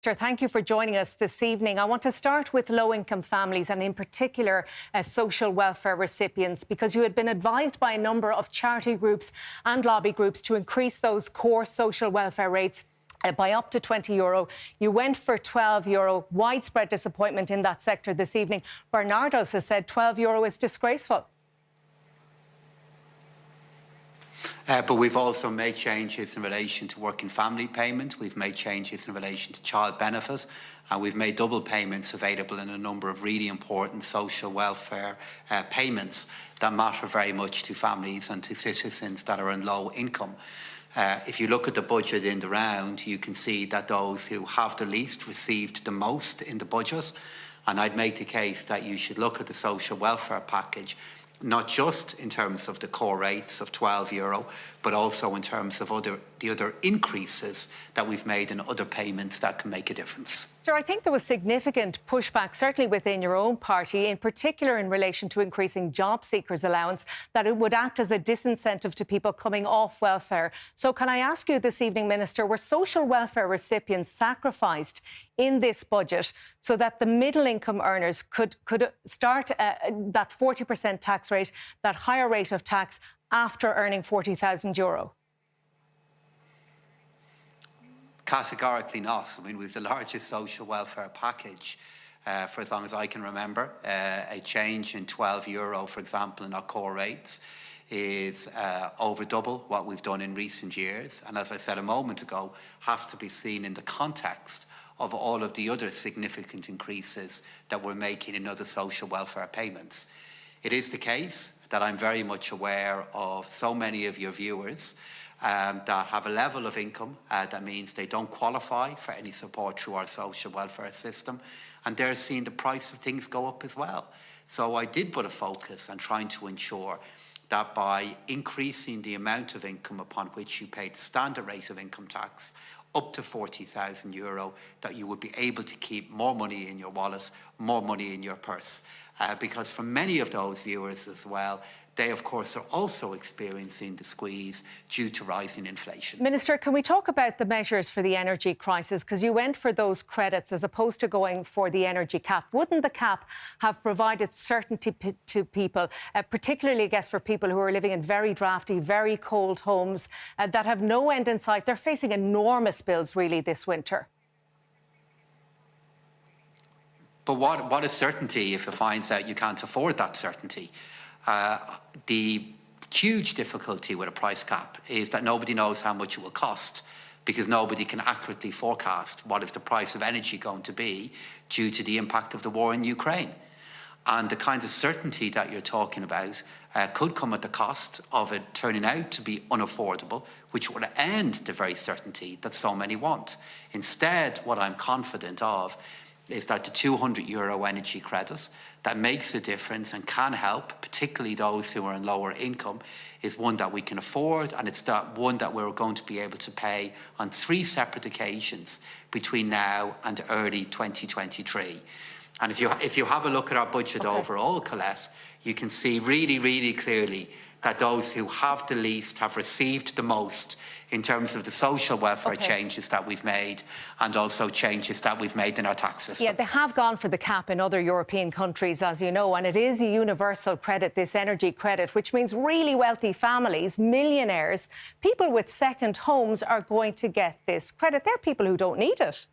Thank you for joining us this evening. I want to start with low-income families and in particular social welfare recipients, because you had been advised by a number of charity groups and lobby groups to increase those core social welfare rates by up to €20. You went for €12. Widespread disappointment in that sector this evening. Bernardo's has said €12 is disgraceful. But we've also made changes in relation to working family payment. We've made changes in relation to child benefit. And we've made double payments available in a number of really important social welfare payments that matter very much to families and to citizens that are in low income. If you look at the budget in the round, you can see that those who have the least received the most in the budget. And I'd make the case that you should look at the social welfare package not just in terms of the core rates of €12, but also in terms of the other increases that we've made in other payments that can make a difference. Sir, I think there was significant pushback, certainly within your own party, in particular in relation to increasing job seekers' allowance, that it would act as a disincentive to people coming off welfare. So can I ask you this evening, Minister, were social welfare recipients sacrificed in this budget so that the middle income earners could start that 40% tax rate, that higher rate of tax, after earning €40,000? Categorically not. I mean, we've the largest social welfare package for as long as I can remember. A change in €12, for example, in our core rates is over double what we've done in recent years. And as I said a moment ago, has to be seen in the context of all of the other significant increases that we're making in other social welfare payments. It is the case that I'm very much aware of so many of your viewers that have a level of income that means they don't qualify for any support through our social welfare system, and they're seeing the price of things go up as well. So I did put a focus on trying to ensure that by increasing the amount of income upon which you pay the standard rate of income tax up to €40,000, that you would be able to keep more money in your wallet, more money in your purse. Because for many of those viewers as well, they, of course, are also experiencing the squeeze due to rising inflation. Minister, can we talk about the measures for the energy crisis? Because you went for those credits as opposed to going for the energy cap. Wouldn't the cap have provided certainty to people, particularly, I guess, for people who are living in very drafty, very cold homes that have no end in sight? They're facing enormous bills, really, this winter. But what is certainty if it finds out you can't afford that certainty? The huge difficulty with a price cap is that nobody knows how much it will cost, because nobody can accurately forecast what is the price of energy going to be due to the impact of the war in Ukraine. And the kind of certainty that you're talking about could come at the cost of it turning out to be unaffordable, which would end the very certainty that so many want. Instead, what I'm confident of is that the €200 energy credit that makes a difference and can help, particularly those who are in lower income, is one that we can afford, and it's that one that we're going to be able to pay on 3 separate occasions between now and early 2023. And if you have a look at our budget overall, Colette, you can see really, really clearly that those who have the least have received the most in terms of the social welfare changes that we've made, and also changes that we've made in our tax system. Yeah, they have gone for the cap in other European countries, as you know, and it is a universal credit, this energy credit, which means really wealthy families, millionaires, people with second homes are going to get this credit. They're people who don't need it.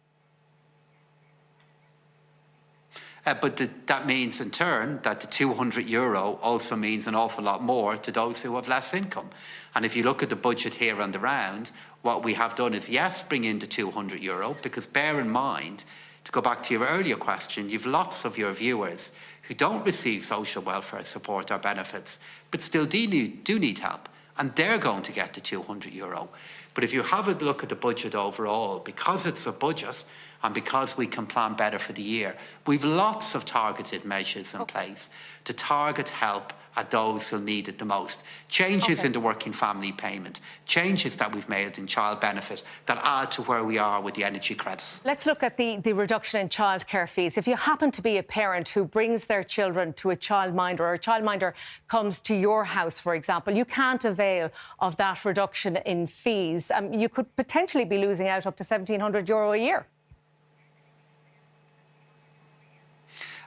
But that means, in turn, that the €200 also means an awful lot more to those who have less income. And if you look at the budget here on the round, what we have done is, yes, bring in the €200, because bear in mind, to go back to your earlier question, you've lots of your viewers who don't receive social welfare support or benefits, but still do need help, and they're going to get the €200. But if you have a look at the budget overall, because it's a budget and because we can plan better for the year, we've lots of targeted measures in place to target help at those who need it the most. Changes in the working family payment, changes that we've made in child benefit that add to where we are with the energy credits. Let's look at the reduction in childcare fees. If you happen to be a parent who brings their children to a childminder, or a childminder comes to your house, for example, you can't avail of that reduction in fees. You could potentially be losing out up to €1,700 a year.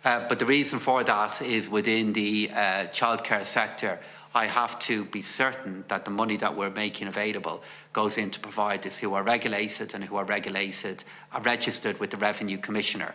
But the reason for that is within the childcare sector, I have to be certain that the money that we're making available goes into providers who are regulated and who are registered with the Revenue Commissioner.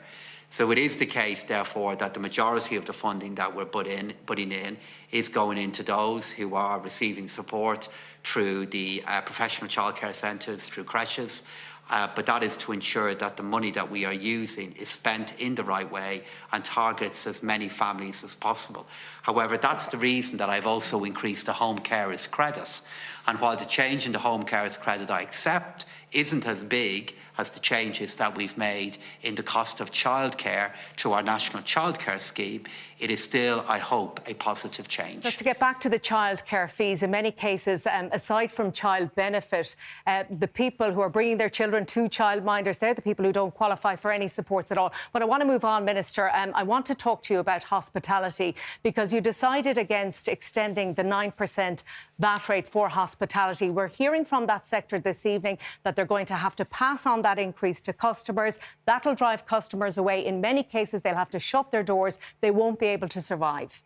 So it is the case, therefore, that the majority of the funding that we're putting in is going into those who are receiving support through the professional childcare centres, through creches. But that is to ensure that the money that we are using is spent in the right way and targets as many families as possible. However, that's the reason that I've also increased the home carers credit. And while the change in the home carers credit I accept isn't as big as the changes that we've made in the cost of childcare through our National Childcare Scheme, it is still, I hope, a positive change. But to get back to the childcare fees, in many cases, aside from child benefit, the people who are bringing their children to childminders, they're the people who don't qualify for any supports at all. But I want to move on, Minister. I want to talk to you about hospitality, because you decided against extending the 9% VAT rate for hospitality. We're hearing from that sector this evening that they're going to have to pass on that increase to customers. That'll drive customers away. In many cases, they'll have to shut their doors. They won't be able to survive.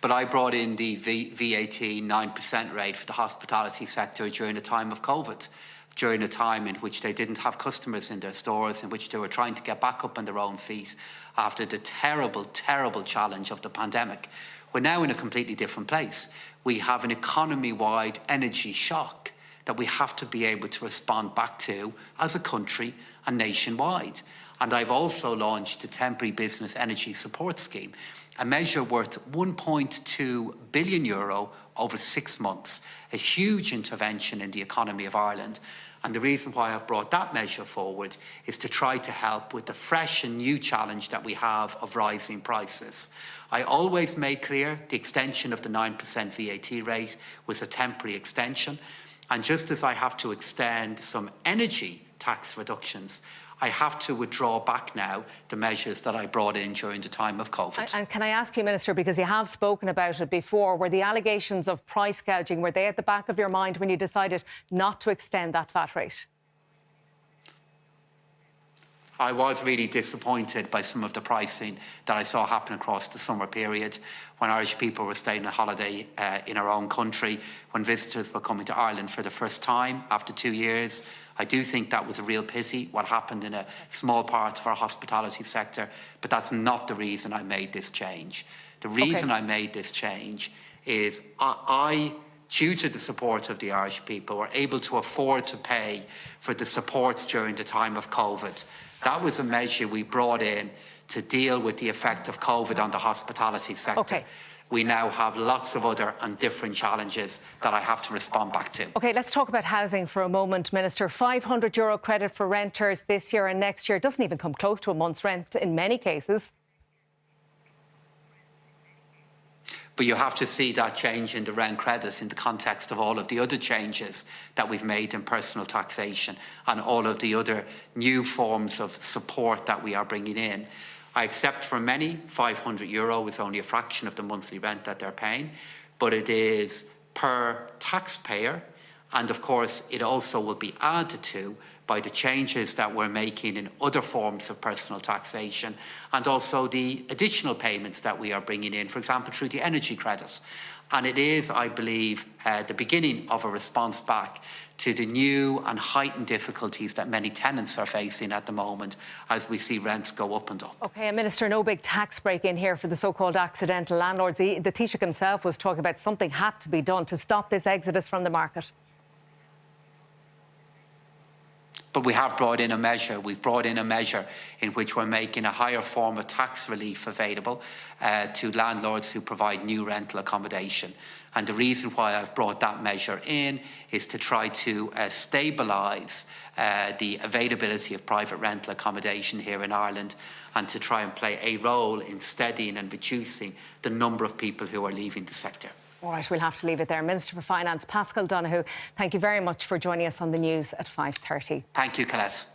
But I brought in the VAT 9% rate for the hospitality sector during the time of COVID, during a time in which they didn't have customers in their stores, in which they were trying to get back up on their own feet after the terrible, terrible challenge of the pandemic. We're now in a completely different place. We have an economy-wide energy shock that we have to be able to respond back to as a country and nationwide. And I've also launched the Temporary Business Energy Support Scheme, a measure worth €1.2 billion over 6 months, a huge intervention in the economy of Ireland. And the reason why I've brought that measure forward is to try to help with the fresh and new challenge that we have of rising prices. I always made clear the extension of the 9% VAT rate was a temporary extension. And just as I have to extend some energy tax reductions, I have to withdraw back now the measures that I brought in during the time of COVID. And can I ask you, Minister, because you have spoken about it before, were the allegations of price gouging, were they at the back of your mind when you decided not to extend that VAT rate? I was really disappointed by some of the pricing that I saw happen across the summer period, when Irish people were staying on holiday in our own country, when visitors were coming to Ireland for the first time after 2 years. I do think that was a real pity, what happened in a small part of our hospitality sector, but that's not the reason I made this change. The reason I made this change is I, due to the support of the Irish people, were able to afford to pay for the supports during the time of COVID. That was a measure we brought in to deal with the effect of COVID on the hospitality sector. We now have lots of other and different challenges that I have to respond back to. OK, let's talk about housing for a moment, Minister. €500 credit for renters this year and next year doesn't even come close to a month's rent in many cases. But you have to see that change in the rent credit in the context of all of the other changes that we've made in personal taxation and all of the other new forms of support that we are bringing in. I accept for many, €500 is only a fraction of the monthly rent that they're paying, but it is per taxpayer. And of course, it also will be added to by the changes that we're making in other forms of personal taxation, and also the additional payments that we are bringing in, for example, through the energy credit. And it is, I believe, the beginning of a response back to the new and heightened difficulties that many tenants are facing at the moment as we see rents go up and up. OK, and Minister, no big tax break in here for the so-called accidental landlords. The Taoiseach himself was talking about something had to be done to stop this exodus from the market. But we have brought in a measure. We've brought in a measure in which we're making a higher form of tax relief available to landlords who provide new rental accommodation. And the reason why I've brought that measure in is to try to stabilise the availability of private rental accommodation here in Ireland, and to try and play a role in steadying and reducing the number of people who are leaving the sector. All right, we'll have to leave it there. Minister for Finance, Paschal Donohoe, thank you very much for joining us on the news at 5:30. Thank you, Colette.